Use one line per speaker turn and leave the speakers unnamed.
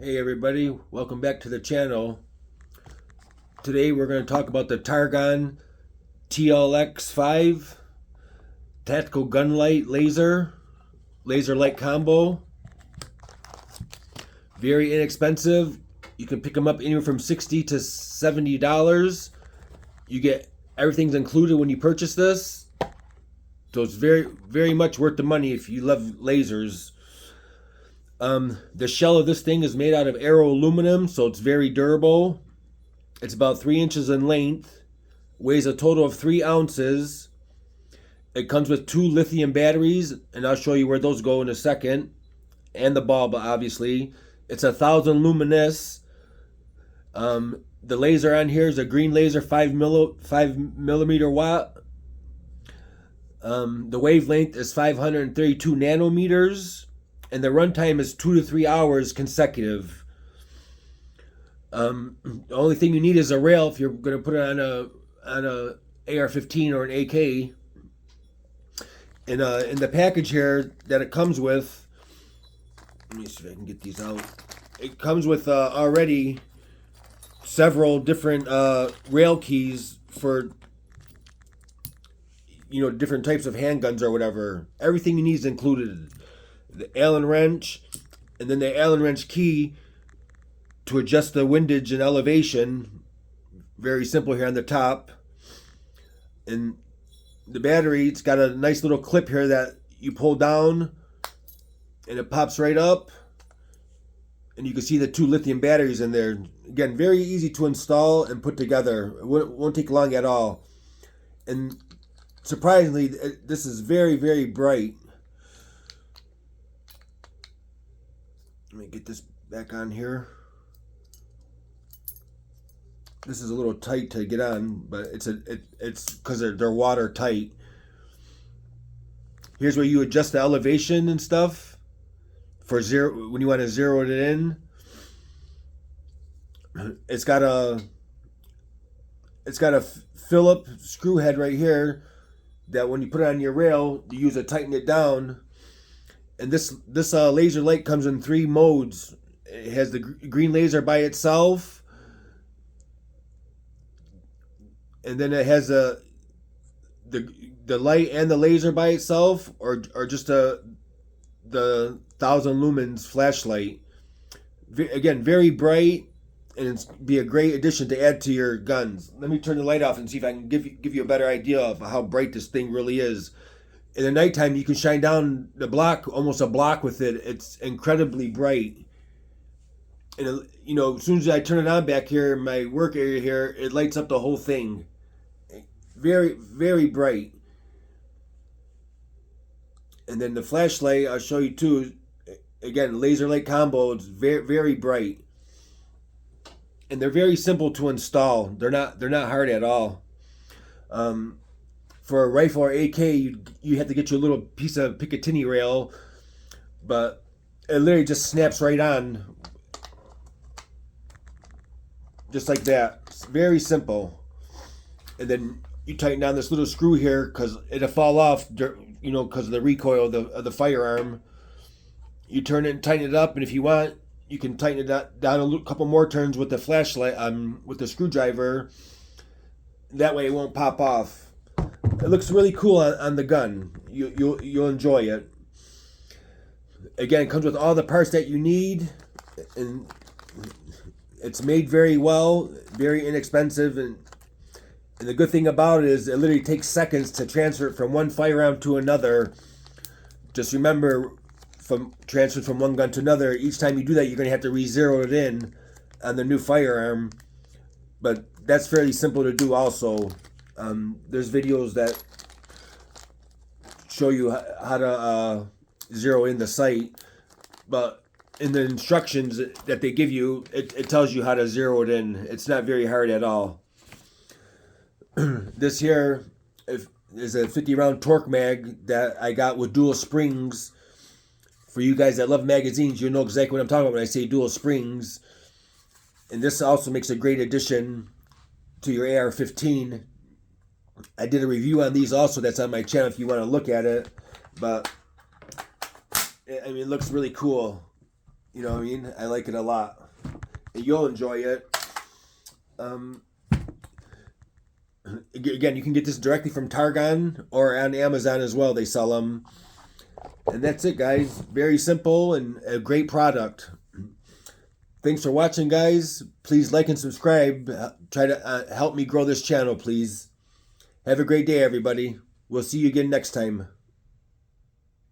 Hey everybody, welcome back to the channel. Today we're going to talk about the Targon TLX-5 Tactical Gunlight Laser Light Combo. Very inexpensive. You can pick them up anywhere from $60 to $70. You get everything's included when you purchase this. So it's very much worth the money if you love lasers. The shell of this thing is made out of aero aluminum, so it's very durable. It's about 3 inches in length, weighs a total of 3 ounces. It comes with 2 lithium batteries, and I'll show you where those go in a second, and the bulb, obviously. It's 1,000 lumens. The laser on here is a green laser, 5 millimeter watt. The wavelength is 532 nanometers. And the runtime is 2 to 3 hours consecutive. The only thing you need is a rail if you're going to put it on a AR-15 or an AK. And in the package here that it comes with, let me see if I can get these out. It comes with already several different rail keys for different types of handguns or whatever. Everything you need is included. The Allen wrench, and then the Allen wrench key to adjust the windage and elevation. Very simple here on the top. And the battery, it's got a nice little clip here that you pull down and it pops right up. And you can see the 2 lithium batteries in there. Again, very easy to install and put together. It won't take long at all. And surprisingly, this is very bright. Let me get this back on here. This is a little tight to get on, but it's because they're watertight. Here's where you adjust the elevation and stuff for zero when you want to zero it in. It's got a Phillips screw head right here that when you put it on your rail, you use to tighten it down. And this laser light comes in 3 modes. It has the green laser by itself, and then it has the light and the laser by itself, or just the 1,000 lumens flashlight. Again, very bright, and it's be a great addition to add to your guns. Let me turn the light off and see if I can give you a better idea of how bright this thing really is. In the nighttime, you can shine down the block, almost a block with it. It's incredibly bright. And, as soon as I turn it on back here in my work area here, it lights up the whole thing. Very bright. And then the flashlight, I'll show you too. Again, laser light combo. It's very bright. And they're very simple to install. They're not hard at all. For a rifle or AK, you have to get you a little piece of Picatinny rail, but it literally just snaps right on, just like that. It's very simple. And then you tighten down this little screw here because it'll fall off, because of the recoil of the firearm. You turn it and tighten it up, and if you want, you can tighten it down a couple more turns with the flashlight, with the screwdriver. That way, it won't pop off. It looks really cool on the gun. You'll enjoy it. Again, it comes with all the parts that you need, and it's made very well, very inexpensive, and the good thing about it is it literally takes seconds to transfer it from one firearm to another. Just remember, transfer from one gun to another, each time you do that, you're going to have to re-zero it in on the new firearm. But that's fairly simple to do also. There's videos that show you how to zero in the sight, but in the instructions that they give you, it tells you how to zero it in. It's not very hard at all. This here is a 50 round torque mag that I got with dual springs. For you guys that love magazines, you'll know exactly what I'm talking about when I say dual springs. And this also makes a great addition to your AR-15. I did a review on these also. That's on my channel if you want to look at it. But, I mean, it looks really cool. You know what I mean? I like it a lot. And you'll enjoy it. Again, you can get this directly from Targon or on Amazon as well. They sell them. And that's it, guys. Very simple and a great product. Thanks for watching, guys. Please like and subscribe. Try to help me grow this channel, please. Have a great day, everybody. We'll see you again next time.